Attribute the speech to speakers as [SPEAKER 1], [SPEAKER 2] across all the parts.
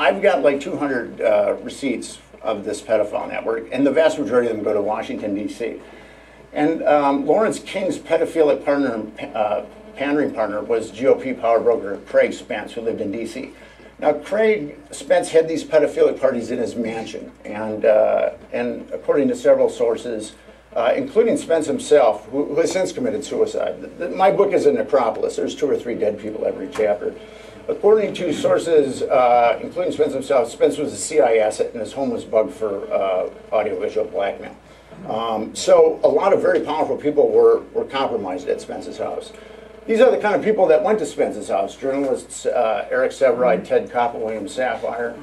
[SPEAKER 1] I've got like 200 receipts of this pedophile network, and the vast majority of them go to Washington, D.C. And Lawrence King's pedophilic partner, pandering partner, was GOP power broker Craig Spence, who lived in D.C. Now, Craig Spence had these pedophilic parties in his mansion, and according to several sources, including Spence himself, who has since committed suicide. My book is a necropolis. There's 2 or 3 dead people every chapter. According to sources, including Spence himself, Spence was a CIA asset, and his home was bugged for audiovisual blackmail. So a lot of very powerful people were compromised at Spence's house. These are the kind of people that went to Spence's house: journalists Eric Severide, Ted Koppel, William Safire,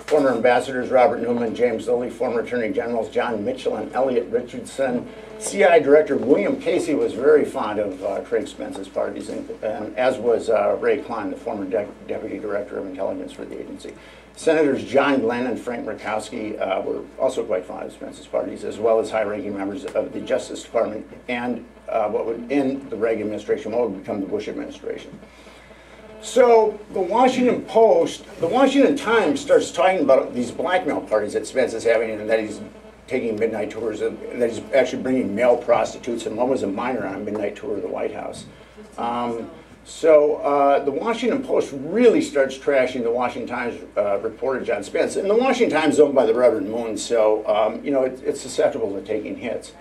[SPEAKER 1] former ambassadors Robert Newman, James Lilly, former attorney generals John Mitchell and Elliot Richardson. CIA Director William Casey was very fond of Craig Spence's parties, and as was Ray Klein, the former Deputy Director of Intelligence for the agency. Senators John Glenn and Frank Murkowski were also quite fond of Spence's parties, as well as high-ranking members of the Justice Department and what would, in the Reagan administration, what would become the Bush administration. So the Washington Times starts talking about these blackmail parties that Spence is having, and that he's taking midnight tours, and that he's actually bringing male prostitutes, and one was a minor on a midnight tour of the White House. So the Washington Post really starts trashing the Washington Times reportage on Spence. And the Washington Times is owned by the Reverend Moon, so you know, it's susceptible to taking hits.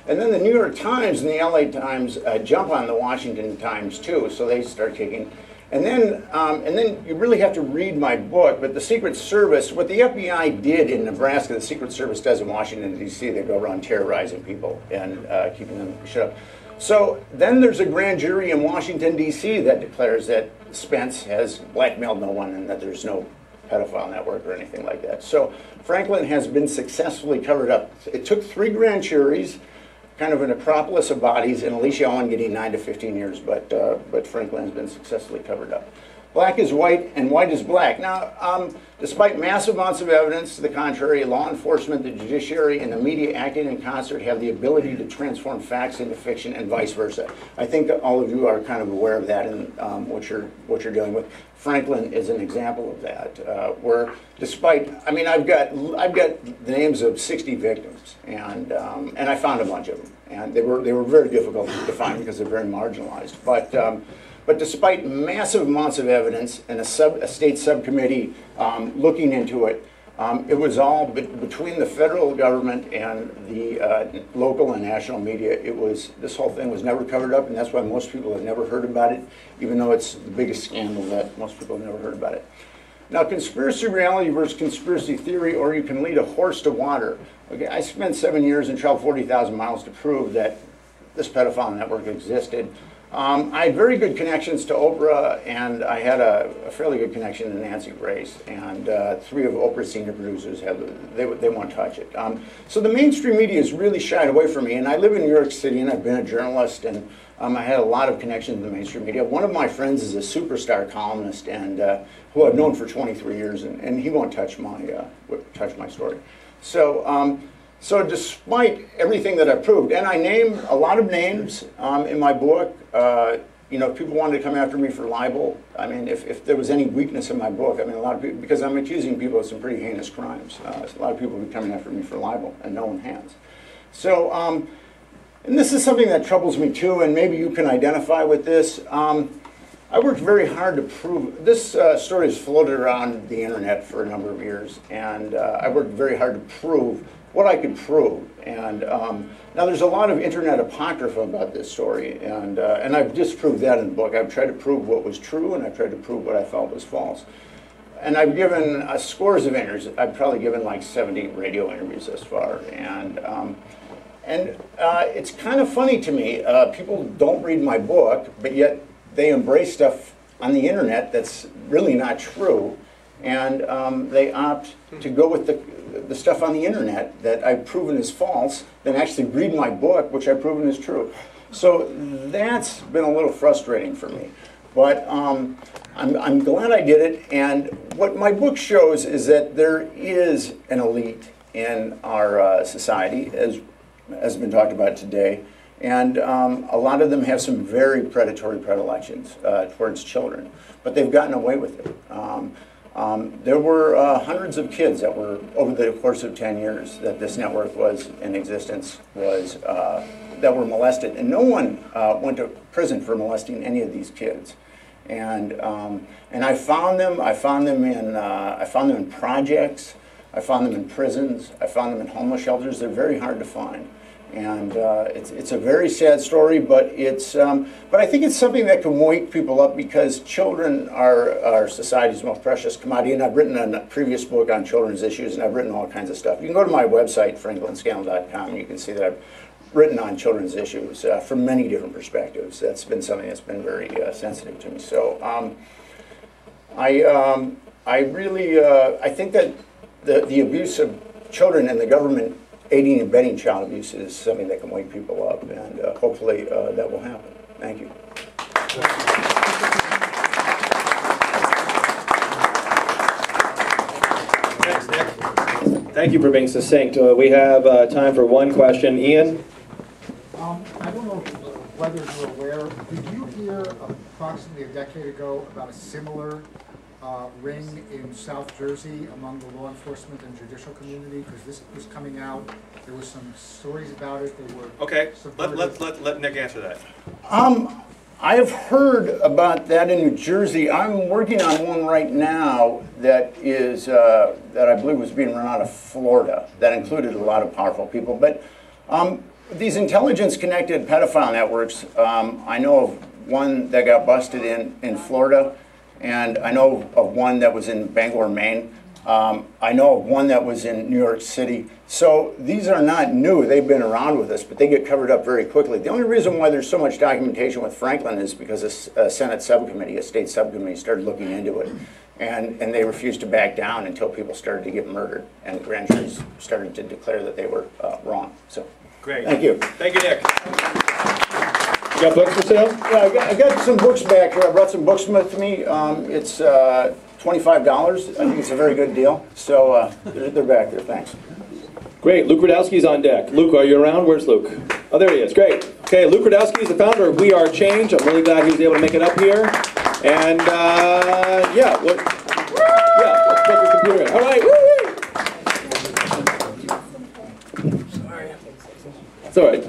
[SPEAKER 1] And then the New York Times and the LA Times jump on the Washington Times too, so they start taking. And then you really have to read my book, but the Secret Service, what the FBI did in Nebraska, the Secret Service does in Washington, D.C., they go around terrorizing people and keeping them shut up. So then there's a grand jury in Washington, D.C. that declares that Spence has blackmailed no one and that there's no pedophile network or anything like that. So Franklin has been successfully covered up. It took 3 grand juries, kind of a necropolis of bodies, and Alicia Owen getting 9 to 15 years, but Franklin has been successfully covered up. Black is white and white is black. Now, despite massive amounts of evidence to the contrary, law enforcement, the judiciary, and the media acting in concert have the ability to transform facts into fiction and vice versa. I think that all of you are kind of aware of that in what you're dealing with. Franklin is an example of that, where despite, I mean, I've got the names of 60 victims, and I found a bunch of them, and they were very difficult to find because they're very marginalized, but despite massive amounts of evidence and a state subcommittee looking into it, it was all between the federal government and the local and national media. This whole thing was never covered up, and that's why most people have never heard about it, even though it's the biggest scandal that most people have never heard about it. Now, conspiracy reality versus conspiracy theory, or you can lead a horse to water. Okay, I spent 7 years and traveled 40,000 miles to prove that this pedophile network existed. I had very good connections to Oprah, and I had a fairly good connection to Nancy Grace, and 3 of Oprah's senior producers they won't touch it. So the mainstream media has really shied away from me, and I live in New York City, and I've been a journalist, and I had a lot of connections to the mainstream media. One of my friends is a superstar columnist, and who I've known for 23 years, and he won't touch my story. So despite everything that I've proved, and I name a lot of names in my book, you know, if people wanted to come after me for libel, I mean, if there was any weakness in my book, I mean, a lot of people, because I'm accusing people of some pretty heinous crimes, a lot of people would be coming after me for libel, and no one has. So, and this is something that troubles me too, and maybe you can identify with this. I worked very hard to prove, this story has floated around the internet for a number of years, and I worked very hard to prove what I could prove. And now there's a lot of internet apocrypha about this story, and I've disproved that in the book. I've tried to prove what was true, and I've tried to prove what I felt was false. And I've given scores of interviews. I've probably given like 70 radio interviews thus far, and it's kind of funny to me. People don't read my book, but yet they embrace stuff on the internet that's really not true, and they opt to go with the stuff on the internet that I've proven is false, than actually read my book, which I've proven is true. So that's been a little frustrating for me. But I'm glad I did it, and what my book shows is that there is an elite in our society, as has been talked about today, and a lot of them have some very predatory predilections towards children, but they've gotten away with it. There were hundreds of kids that were, over the course of 10 years that this network was in existence, that were molested. And no one went to prison for molesting any of these kids. And I found them. I found them in projects. I found them in prisons. I found them in homeless shelters. They're very hard to find. And it's a very sad story, but I think it's something that can wake people up, because children are our society's most precious commodity. And I've written a previous book on children's issues, and I've written all kinds of stuff. You can go to my website, franklinscannell.com, and you can see that I've written on children's issues from many different perspectives. That's been something that's been very sensitive to me. So I really I think that the abuse of children and the government aiding and abetting child abuse is something that can wake people up, and hopefully that will happen. Thank you.
[SPEAKER 2] Thanks, Nick. Thank you for being succinct. We have time for one question. Ian?
[SPEAKER 3] I don't know whether you're aware, did you hear approximately a decade ago about a similar ring in South Jersey among the law enforcement and judicial community? Because this was coming out, there were some stories about it. They were
[SPEAKER 2] okay. Let Nick answer that.
[SPEAKER 1] I have heard about that in New Jersey. I'm working on one right now that is that I believe was being run out of Florida. That included a lot of powerful people, but. These intelligence-connected pedophile networks, I know of one that got busted in Florida, and I know of one that was in Bangor, Maine. I know of one that was in New York City. So these are not new. They've been around with us, but they get covered up very quickly. The only reason why there's so much documentation with Franklin is because a Senate subcommittee, a state subcommittee, started looking into it. And they refused to back down until people started to get murdered, and the grand juries started to declare that they were wrong. So.
[SPEAKER 2] Great.
[SPEAKER 1] Thank you.
[SPEAKER 2] Thank you, Nick. You got books for sale?
[SPEAKER 1] Yeah, I got some books back here. I brought some books with me. It's $25. I think it's a very good deal. So they're back there. Thanks.
[SPEAKER 2] Great. Luke Rudowski's on deck. Luke, are you around? Where's Luke? Oh, there he is. Great. Okay, Luke Rudowski is the founder of We Are Change. I'm really glad he was able to make it up here. And let's take your computer in. All right. Woo-woo. It's all right.